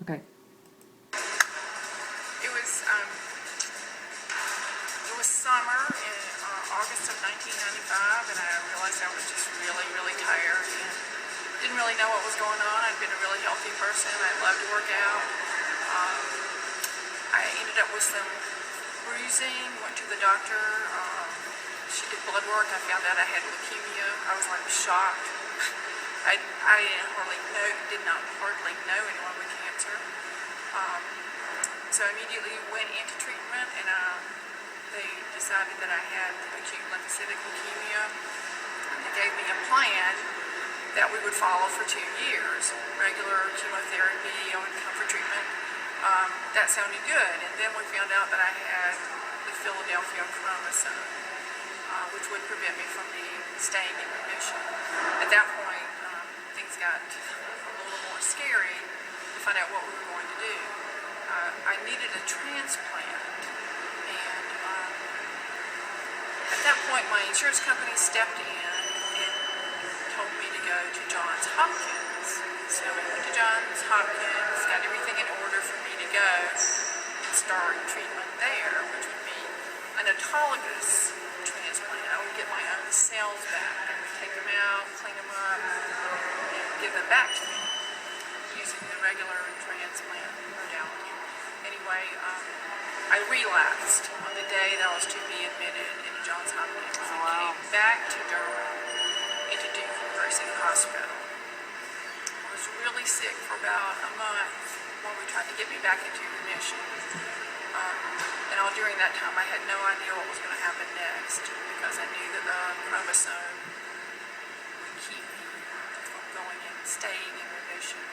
Okay. It was summer in August of 1995, and I realized I was just really, really tired and didn't really know what was going on. I'd been a really healthy person. I loved to work out. I ended up with some bruising, went to the doctor. She did blood work. I found out I had leukemia. I was like shocked. I did not hardly know anyone with cancer. So I immediately went into treatment, and they decided that I had acute lymphocytic leukemia. And they gave me a plan that we would follow for 2 years. Regular chemotherapy, I would come for treatment. That sounded good. And then we found out that I had the Philadelphia chromosome, which would prevent me from staying in remission. At that point, things got a little more scary to find out what we were going to do. I needed a transplant, and at that point my insurance company stepped in and told me to go to Johns Hopkins. So I went to Johns Hopkins, got everything in order for me to go and start treatment there, which would be an autologous transplant. I would get my own cells back. I would take them out, clean them up, and give them back to me using the regular transplant modality. Anyway, I relapsed on the day that I was to be admitted into Johns Hopkins. I came back to Durham into Duke University Hospital. I was really sick for about a month when we tried to get me back into remission. And all during that time, I had no idea what was going to happen next, because I knew that the chromosome would keep me from going and staying in remission.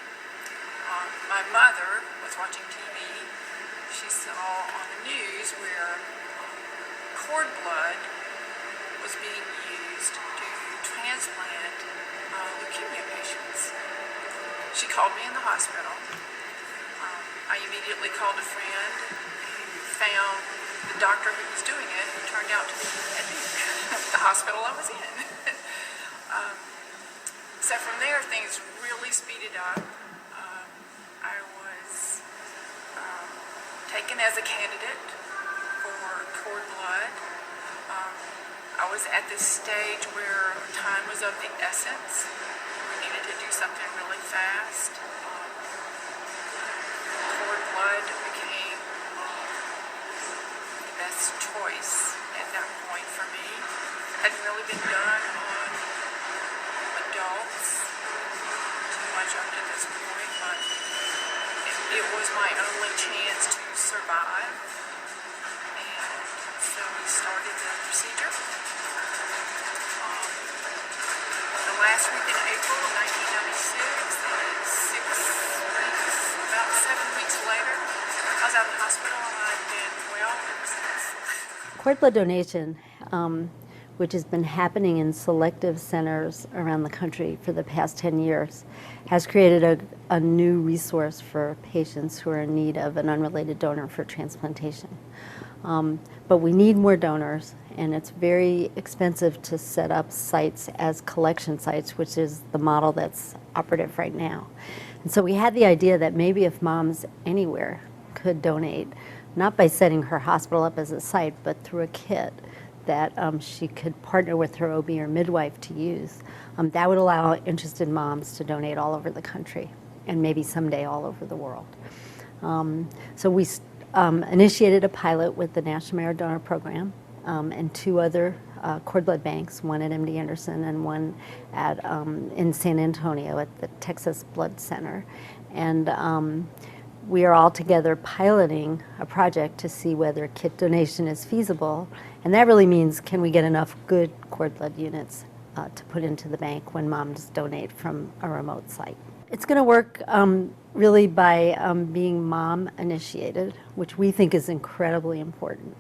My mother was watching TV. She saw on the news where cord blood was being used to transplant leukemia patients. She called me in the hospital. I immediately called a friend who found the doctor who was doing it, who turned out to be at the hospital I was in. So from there, things really speeded up. I was taken as a candidate for cord blood. I was at this stage where time was of the essence. We needed to do something really fast. Cord blood became the best choice at that point for me. Hadn't really been done on adults too much up to this point, but it was my only chance to survive. And so we started the procedure. The last week in April of 1996, and about 7 weeks later, I was out of the hospital, and I've been well ever since. Cord blood donation, which has been happening in selective centers around the country for the past 10 years, has created a new resource for patients who are in need of an unrelated donor for transplantation. But we need more donors, and it's very expensive to set up sites as collection sites, which is the model that's operative right now. And so we had the idea that maybe if moms anywhere could donate, not by setting her hospital up as a site, but through a kit that she could partner with her OB or midwife to use, that would allow interested moms to donate all over the country, and maybe someday all over the world. So we initiated a pilot with the National Merit Donor Program and 2 other cord blood banks, one at MD Anderson and one at in San Antonio at the Texas Blood Center. And we are all together piloting a project to see whether kit donation is feasible. And that really means, can we get enough good cord blood units to put into the bank when moms donate from a remote site? It's going to work really by being mom initiated, which we think is incredibly important.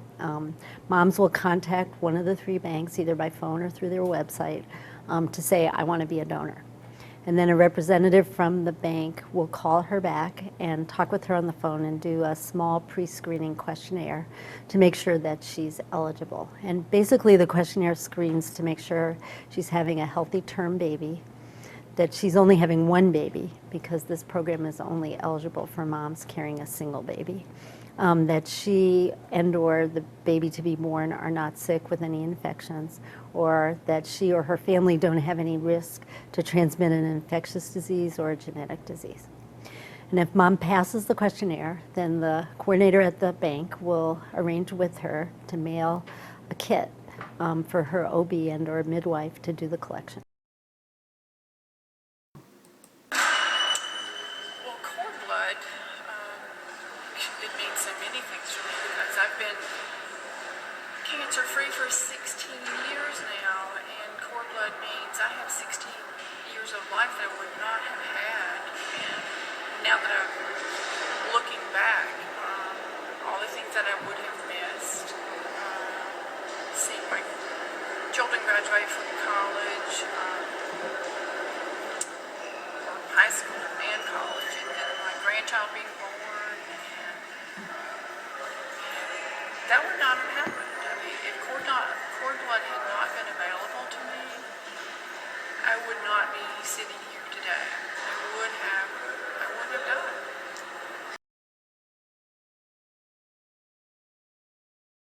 Moms will contact one of the 3 banks, either by phone or through their website, to say, I want to be a donor. And then a representative from the bank will call her back and talk with her on the phone and do a small pre-screening questionnaire to make sure that she's eligible. And basically the questionnaire screens to make sure she's having a healthy term baby, that she's only having one baby because this program is only eligible for moms carrying a single baby. That she and or the baby to be born are not sick with any infections, or that she or her family don't have any risk to transmit an infectious disease or a genetic disease. And if mom passes the questionnaire, then the coordinator at the bank will arrange with her to mail a kit for her OB and or midwife to do the collection. Well, cord blood, it means so many things for me because I've been cancer-free for 16 years now, and cord blood means I have 16 years of life that I would not have had. And now that I'm looking back, all the things that I would have missed, seeing my children graduate from college,